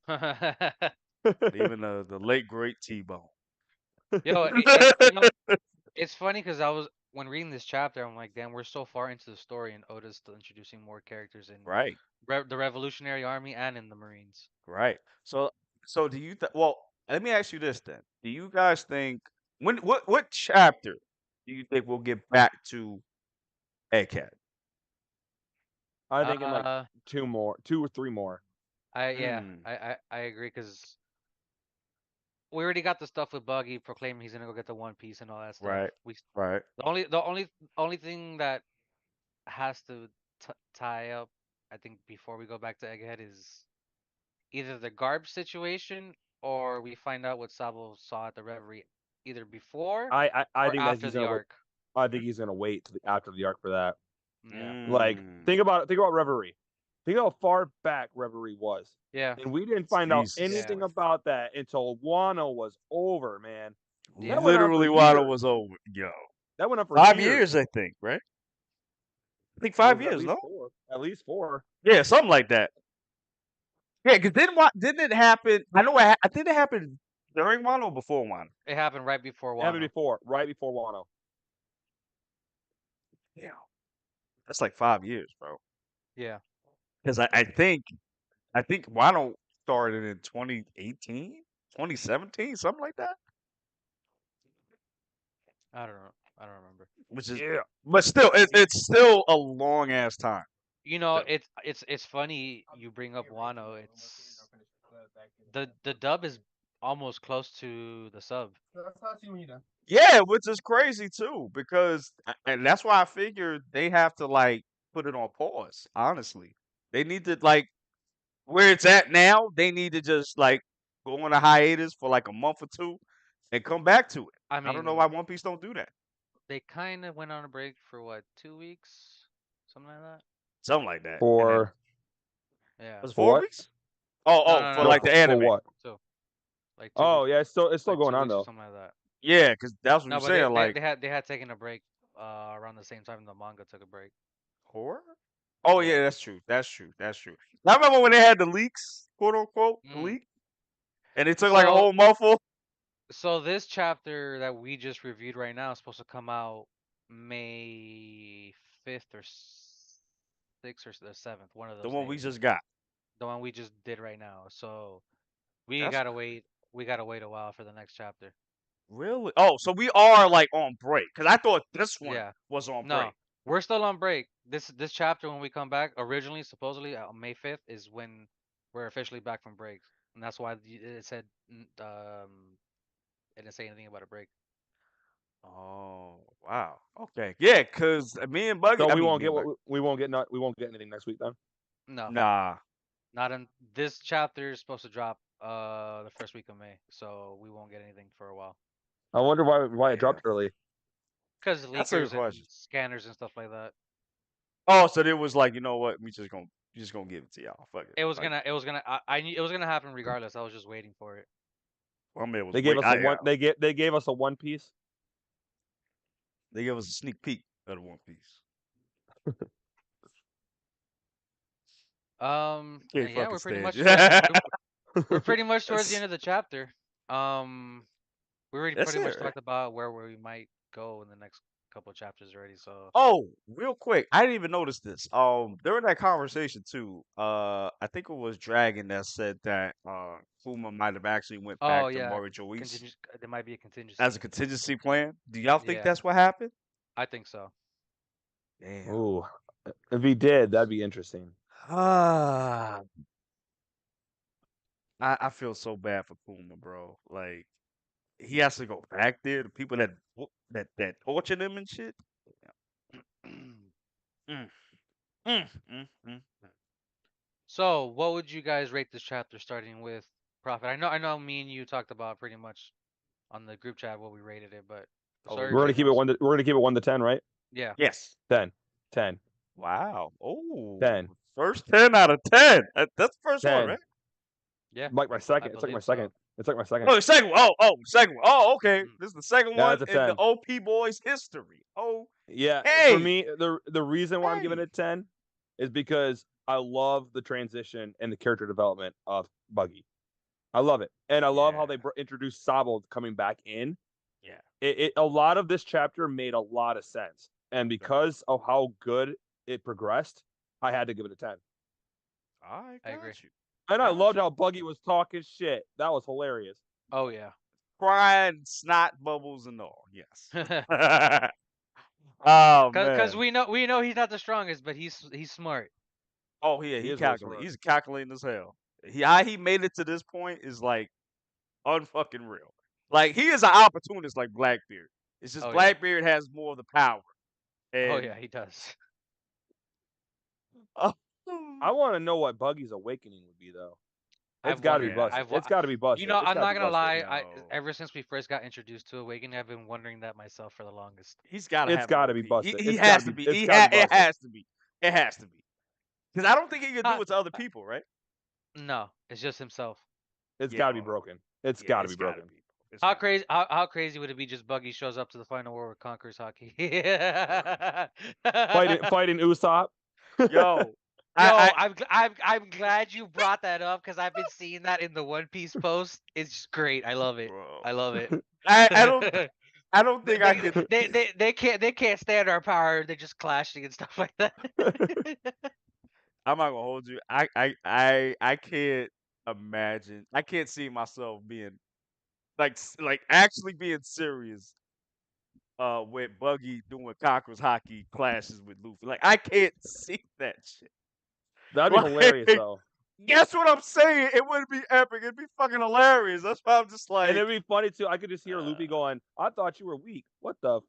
even the late great T Bone. Yo, it's funny because I was when reading this chapter, I'm like, damn, we're so far into the story, and Oda's still introducing more characters in Right. the Revolutionary Army and in the Marines. Right. So do you well Let me ask you this then: do you guys think what chapter do you think we'll get back to Egghead? I think in like Uh, 2 or 3 more. yeah, Mm, I agree because we already got the stuff with Buggy proclaiming he's gonna go get the One Piece and all that stuff. right, We right. the only thing that has to tie up, I think, before we go back to Egghead is either the Garb situation or we find out what Sabo saw at the Reverie, either before I or think that after he's the gonna wait. arc. I think he's gonna wait till after the arc for that. Yeah, Like, Mm, think about it. Think about Reverie. Think how far back Reverie was, yeah, and we didn't find out Jesus. yeah. anything about that until Wano was over. Man, Yeah. that went on for Literally, while it years. was over, yo, That went on for 5 years, years. I think, right? I think It five was at years, least no? 4. At least 4. Yeah, something like that. Yeah, because didn't it happen? I know. I think it happened during Wano or before Wano. It happened right before It happened Wano. before, right before Wano. Yeah, that's like 5 years, bro. Yeah, Because I think Wano started in 2018, 2017, something like that. I don't know. I don't remember. Which is, Yeah. but still, it's still a long ass time. You know, Still. it's funny you bring up Wano. It's the dub is almost close to the sub. Yeah, which is crazy too, because and that's why I figured they have to like put it on pause. Honestly, they need to like where it's at now. They need to just like go on a hiatus for like a month or two and come back to it. I I don't know why mean, One Piece don't do that. they kind of went on a break for what, 2 weeks, something like that. Something like that. And then For Yeah. was it for four what? weeks? Oh, No, oh, no, for no, No, like no. the for anime. what? So like two Oh weeks, yeah, it's still like going two on weeks or though. something like that. Yeah, because that's what No, you're but they saying. they, Like they had they had taken a break around the same time the manga took a break. horror. Oh Yeah. yeah, that's true. That's true. That's true. I remember when they had the leaks, quote unquote, the Mm. leak, and it took like a So whole month full. so this chapter that we just reviewed right now is supposed to come out May 5th or 6th or the 7th, one of The those one we days. just got. The one we just did right now. So we That's gotta wait. We gotta wait a while for the next chapter. really. Oh, so we are like on break because I thought this one Yeah. was on No, break. we're still on break. This chapter when we come back originally supposedly May 5th is when we're officially back from break, and that's why it said it didn't say anything about a break. Oh wow. Okay. Yeah, because me and Buggy. So I we mean, won't me get and what Buggy. we won't get anything next week then. No, Nah. not in this chapter is supposed to drop the first week of May, so we won't get anything for a while. I wonder why it Damn. dropped early. Because That's a good leakers and question. scanners and stuff like that. Oh, so there was like, you know what? We just gonna give it to y'all. Fuck it. It was Like, gonna, it was gonna, I knew it was gonna happen regardless. I was just waiting for it. well, man was They gave wait. us a one. They gave us a One Piece. They gave us a sneak peek of the One Piece. Can't And yeah, fucking we're pretty stand much you. towards we're pretty much towards the That's end of the chapter. We already that's pretty it, much right? talked about where we might go in the next couple of chapters already. So Oh, real quick, I didn't even notice this. During that conversation too, I think it was Dragon that said that Kuma might have actually went oh back to yeah, Morijois there might be a as a contingency. contingency plan. Do y'all think Yeah, that's what happened? I think so. Damn. Ooh, if he did, that'd be interesting. Ah, I feel so bad for Kuma, bro. Like he has to go back there. The people that tortured him and shit. Mm, mm. So what would you guys rate this chapter starting with Prophet? I know me and you talked about pretty much on the group chat what we rated it, but Oh, so we We're gonna everybody rated keep it it. knows. 1 to we're gonna keep it 1 to 10, right? Yeah, Yes. 10, 10, Wow. Oh, 10, first 10 out of 10. That's the first one, 10. right? yeah, Like my I second. It's like my believe so. second. It's like my second. Oh, the second one. Second one. Oh, okay. Mm. This is the second Yeah, one it's a in the 10. OP Boys history. Oh, Yeah, for hey, me, the reason why I'm giving hey. it 10 is because I love the transition and the character development of Buggy. I love it, and I love how Yeah, they introduced Sabo coming back in. yeah. A lot of this chapter made a lot of sense, and Very because of how good it progressed, I had to give it a 10. I I agree. got you. And I Got loved you. how Buggy was talking shit. That was hilarious. Oh yeah. Crying, snot bubbles, and all. Yes. Oh Cause man. we know he's not the strongest, but he's smart. Oh yeah, He he is real calculated. smart. He's calculating as hell. How he made it to this point is like unfucking real. Like he is an opportunist like Blackbeard. It's just Oh yeah. Blackbeard has more of the power. Oh And yeah, he does. I want to know what Buggy's awakening would be though. It's I've got to be wondered. yeah. busted. It's got to be busted. It's I'm got to not be gonna busted. lie. Yo, Ever since we first got introduced to Awakening, I've been wondering that myself for the longest. he's got to It's have an got to be OP. busted. He It's got has to to be. be. It's got to be It busted. has to be. It has to be. Because I don't think he can do Uh, it to other people, right? No, it's just himself. It's Yeah. got to be broken. It's Yeah, got to it's be got to broken. be. It's How got to crazy? How crazy would it be? Just Buggy shows up to the final war with Conquerors Hockey. Fighting Usopp. be. Yo, Yo, I I'm glad you brought that up because I've been seeing that in the One Piece post. It's just great. I love it. bro. I love it. I don't think I could. They can't stand our power. They're just clashing and stuff like that. I'm not gonna hold you. I can't imagine. I can't see myself being like actually being serious. With Buggy doing Conquerors hockey clashes with Luffy. Like I can't see that shit. That'd be hilarious Like, though. guess what I'm saying? It wouldn't be epic. It'd be fucking hilarious. That's why I'm just And like, it'd be funny too. I could just hear uh, Luffy going, "I thought you were weak. What the?"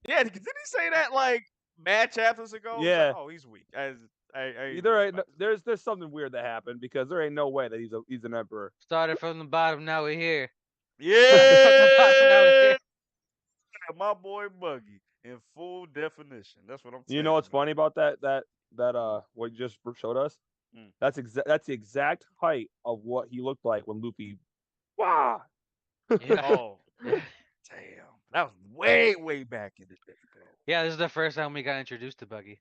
yeah. Didn't he say that like mad chapters ago? It's like, Yeah. oh, he's weak. I ain't There worried ain't about there's something weird that happened because there ain't no way that he's an emperor. Started from the bottom, now we're here. Started from the bottom, now we're Yeah, here. my boy Buggy in full definition. That's what I'm You telling know what's you, funny about that what you just showed us? man. That's the exact height of what he looked like when Luffy. Wow. Yeah. Oh, Yeah. damn. That was way back in the day, bro. Yeah, this is the first time we got introduced to Buggy.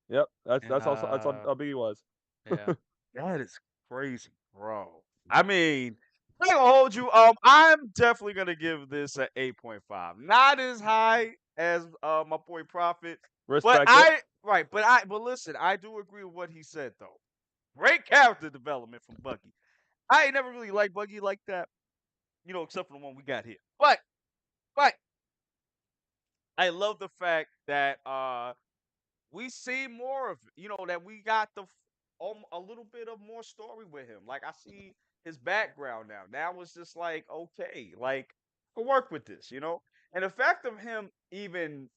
Yep. And That's how big he was. yeah. That is crazy, bro. I mean, I'm not gonna hold you. I'm definitely gonna give this an 8.5. Not as high as my boy Prophet, but Respect it. but listen, I do agree with what he said though. Great character development from Buggy. I ain't never really liked Buggy like that, except for the one we got here. But I love the fact that we see more of it. That we got a little bit of more story with him. Like I see his background now. Now it's just like okay, like I can work with this. And the fact of him even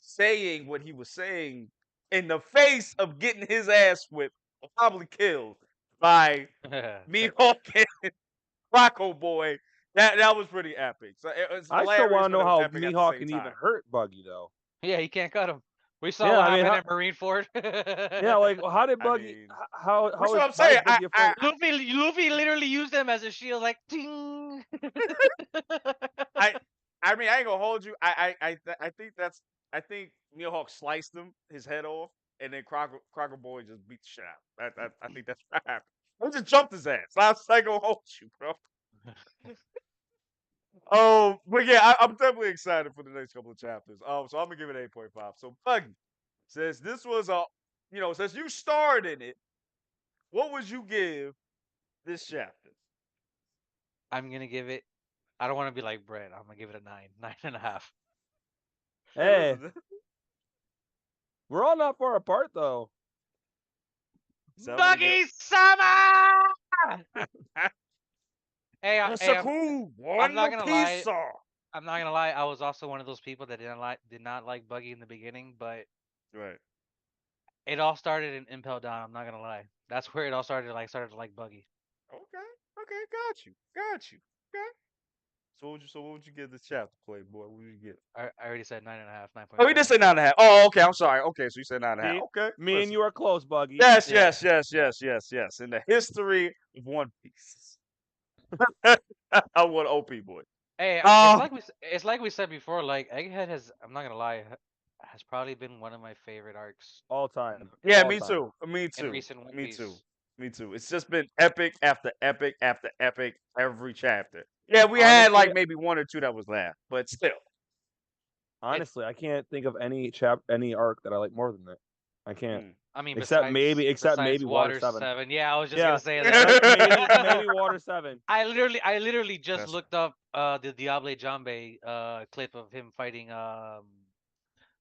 saying what he was saying in the face of getting his ass whipped, or probably killed by Mihawk and Rocco Boy. That was pretty epic. So it's I still want hilarious, to but know it was how epic at the Mihawk same can even time. hurt Buggy though. Yeah, he can't cut him. We saw Yeah, what I mean, happened at Marineford. yeah, like how did I Buggy? mean, that's How what is I'm saying. Buggy afraid? Luffy literally used them as a shield, like ting. I I mean I ain't gonna hold you. I think Mihawk sliced his head off, and then Crocker Boy just beat the shit out. I think that's what happened. He just jumped his ass. I was like, gonna hold you, bro. Oh, but yeah, I'm definitely excited for the next couple of chapters. So I'm gonna give it 8.5. So Buggy, since this was since you starred in it, what would you give this chapter? I'm gonna give it. I don't want to be like Brett. I'm gonna give it a 9.5. Hey, Hey, listen, we're all not far apart though. so I'm gonna give. Buggy Summer. Hey, That's hey, a cool I'm one not gonna lie. piece. I'm not gonna lie. I was also one of those people that did not like Buggy in the beginning, but Right. it all started in Impel Down. I'm not gonna lie. That's where it all started. Started to like Buggy. Okay. Okay. Got you. Okay. So what would you give this chapter, Playboy? What would you give? I already said 9.5, Oh, he did 9.5. say 9.5. Oh, okay. I'm sorry. Okay, so you said 9.5. Me, Okay. me and Listen. you are close, Buggy. Yes. Yeah. In the history of One Piece, I want OP boy. Hey, Uh, it's like we said before. Like Egghead has. I'm not gonna lie. Has probably been one of my favorite arcs All time, yeah, all me time. too. Me in too. recent One Me too. Piece. Me too. It's just been epic after epic after epic every chapter. Yeah, we had Honestly, like maybe one or two that was laugh, but still. It honestly, I can't think of any any arc that I like more than that. I can't. I mean, except maybe besides Water Water 7. 7. Yeah, I was just Yeah, gonna say that. like maybe Water 7. I literally just That's looked up the Diable Jambe clip of him fighting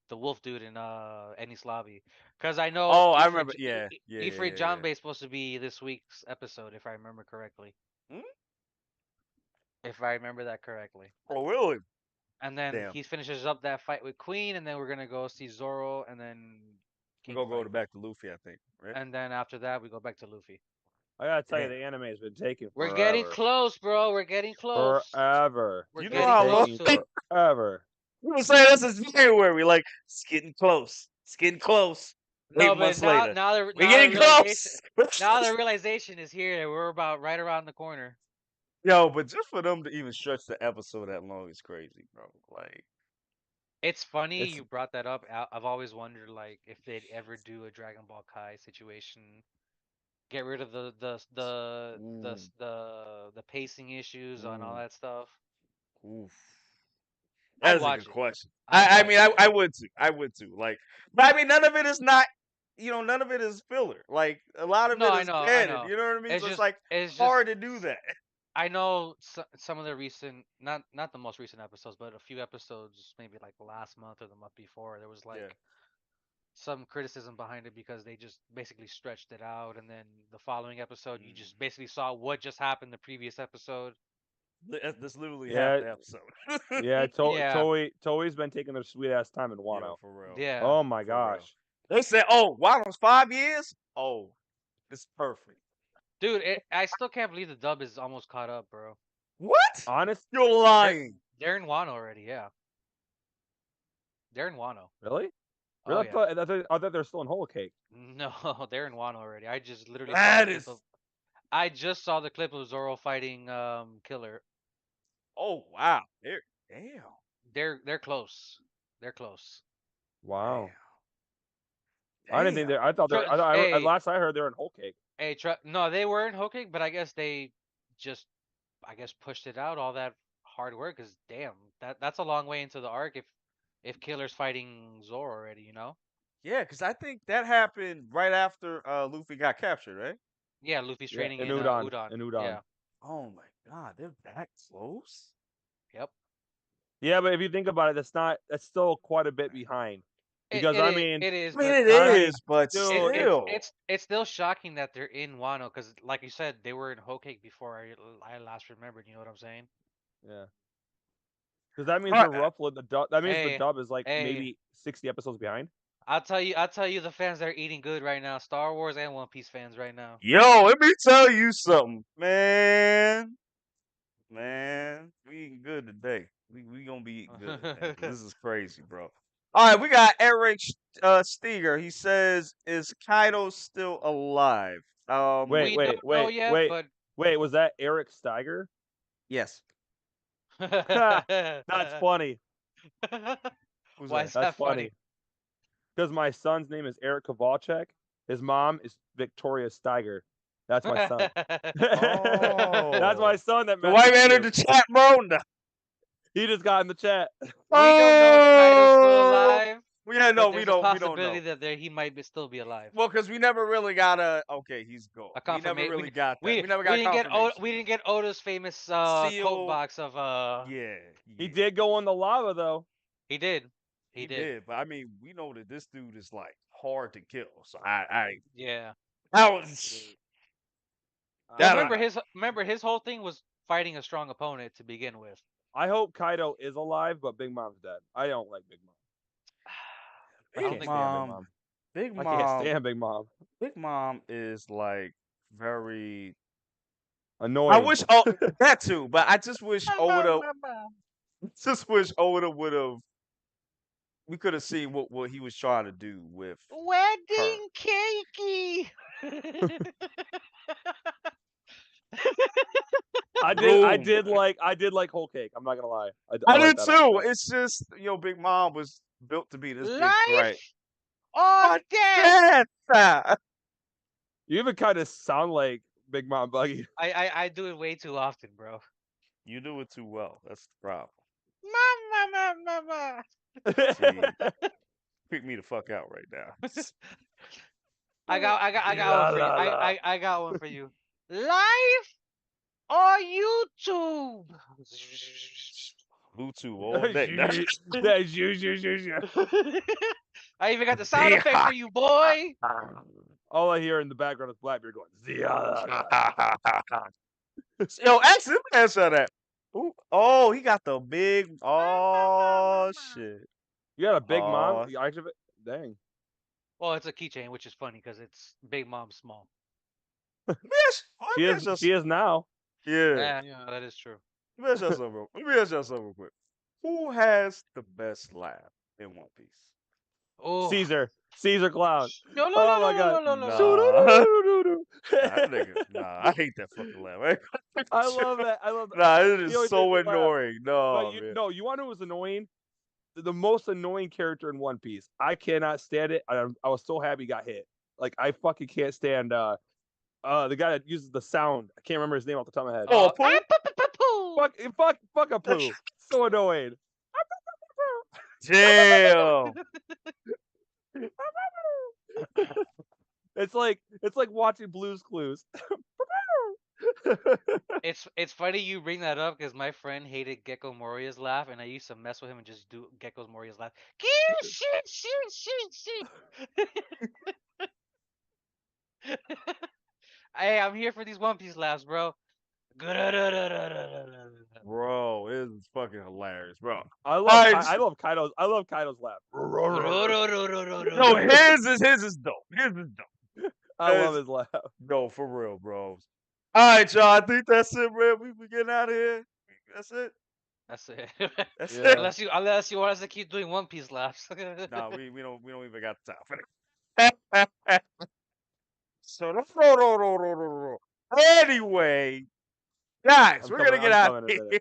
the wolf dude in Enislavi, because I know Oh, I remember. Yeah. Ifrit Jambe is supposed to be this week's episode if I remember correctly. Hmm? If I remember that correctly. Oh, really? And then Damn. he finishes up that fight with Queen, and then we're gonna go see Zoro, and then We're King gonna go fight, back to Luffy, I think. Right? and then after that we go back to Luffy. I gotta tell you, Damn. the anime has been taking We're getting forever. close, bro. We're getting close. Forever. We're You know It's getting how long? close taking to it. forever. We were saying this is January. Like, it's getting close. It's getting close. No, 8 but months later. We're now the getting realization close. now the realization is here that we're about right around the corner. Yo, but just for them to even stretch the episode that long is crazy, bro. Like, It's funny It's you brought that up. I've always wondered like if they'd ever do a Dragon Ball Kai situation, get rid of mm, the pacing issues and all mm, that stuff. oof. That I'd is a good watch it. question. I'd I watch mean, it. I would too. I would too. Like, but I mean, none of it is not. None of it is filler. Like, a lot of No, it I is know, I canon. know. You know what I mean? It's So it's just like it's just hard to do that. I know some of the recent, not the most recent episodes, but a few episodes, maybe like last month or the month before, there was Yeah. like some criticism behind it because they just basically stretched it out, and then the following episode, you just Mm. basically saw what just happened the previous episode. That's literally half yeah, the episode. yeah. Yeah, Toei's been taking their sweet ass time in Yo, Wano. for real. yeah, Oh my For real. gosh. They said, "Oh, Waddle's 5 years. Oh, it's perfect." dude, I still can't believe the dub is almost caught up, bro. What? Honest, You're They're lying. they're in Wano already, yeah. They're in Wano. really? Oh Really? yeah. I thought they're still in Whole Cake. No, they're in Wano already. I just literally saw the That clip is. of. I just saw the clip of Zoro fighting Killer. Oh wow. Damn. They're close. They're close. Wow. I didn't think Damn. they. I thought they're. Hey, Last I heard, they're in Whole Cake. hey, no, they were in Hokage, but I guess they just, I guess, pushed it out all that hard work. Cause damn, that's a long way into the arc if Killer's fighting Zoro already, you know? Yeah, because I think that happened right after Luffy got captured, right? Yeah, Luffy's Yeah, training in in Udon. Udon. In Udon. Yeah. Oh my god, they're that close? Yep. Yeah, but if you think about it, that's still quite a bit behind. Because I mean, It is, I mean, but it I mean, is, but dude, still. it's still shocking that they're in Wano because, like you said, they were in Hokage before I last remembered. You know what I'm saying? yeah. Because that means All they're right. roughly the dub. That means the Hey, dub is like hey, maybe 60 episodes behind. I'll tell you the fans that are eating good right now, Star Wars and One Piece fans right now. Yo, let me tell you something, man. Man, we eating good today. We gonna be eating good, man. 'Cause this is crazy, bro. All right, we got Eric Steger. He says, "Is Kaido still alive?" Wait, We wait, don't know wait, yet, wait, but wait. Was that Eric Steiger? Yes. That's funny. Who's why that? is That's that funny? funny. Because my son's name is Eric Kowalczyk. His mom is Victoria Steiger. That's my son. That's my Oh, son that the white messaged man in you. the chat, bro. No. He just got in the chat. We don't know if Kaido's still Oh, alive, yeah, no, but we there's a don't. We don't possibility know. that he might still be alive. Well, because we never really got a. Okay, he's gone. A We never confirmation. really got that. We never got confirmation. We didn't get Oda's famous quote Seal. box of Yeah, He yeah, did go in the lava though. he did. He he did. did. But I mean, we know that this dude is like hard to kill. So Yeah. I was, Cuz I don't know. remember his whole thing was fighting a strong opponent to begin with. I hope Kaido is alive, but Big Mom's dead. I don't like Big Mom. I I don't Big can't think stand Big Mom, Mom. Big I can't Mom, stand Big Mom. Big Mom is like very. I Annoying. wish that too, but I just wish Oda, just wish Oda would have. We could have seen what he was trying to do with her. wedding cakey. Room. I did like Whole Cake. I'm not gonna lie. I I like did that too. episode. It's just Big Mom was built to be this big threat. Life or What death. that? You even kind of sound like Big Mom Buggy. I do it way too often, bro. You do it too well. That's the problem. Mama. See, pick me the fuck out right now. I got one for you. I got one for you. Live on YouTube. Bluetooth all day. I even got the sound effect for you, boy. All I hear in the background is Blackbeard going, Zia. Yo, actually, let me answer that. Ooh, oh, he got the big. Oh shit. You got a big mom? Aw. You activate? Dang. Well, it's a keychain, which is funny because it's big mom small. Bitch, She is now. Yeah. Yeah, that is true. Let me ask y'all something. Let me ask y'all something real quick. Who has the best laugh in One Piece? Oh, Caesar Clown. no, no, Oh no, my no, god. no, no, no, no. Nah. That nigga. Nah, I hate that fucking laugh. I love that. I love that. Nah, it He is always so makes me laugh. annoying. No, But man. you want to know who was annoying? The most annoying character in One Piece. I cannot stand it. I was so happy he got hit. Like I fucking can't stand the guy that uses the sound. I can't remember his name off the top of my head. Oh, Pooh? Fuck a poo. So annoying. Damn. It's like watching Blue's Clues. It's funny you bring that up because my friend hated Gecko Moria's laugh, and I used to mess with him and just do Gecko Moria's laugh. Shit. Hey, I'm here for these One Piece laughs, bro. Bro, it is fucking hilarious, bro. I Alright, love Kaido's laugh. no, his is dope. His is dope. I love his laugh. No, for real, bros. Alright, y'all. I think that's it, man. We getting out of here. That's it. That's it. That's Yeah. Unless you want us to keep doing One Piece laughs. it. Nah, we don't even got the time for that. So no. Anyway, guys, we're gonna get out of here.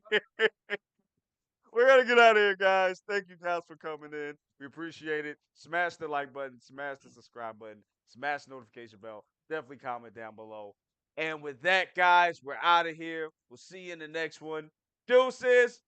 We're gonna get out of here, guys. Thank you guys for coming in. We appreciate it. Smash the like button, smash the subscribe button, smash the notification bell. Definitely comment down below. And with that, guys, we're out of here. We'll see you in the next one. Deuces.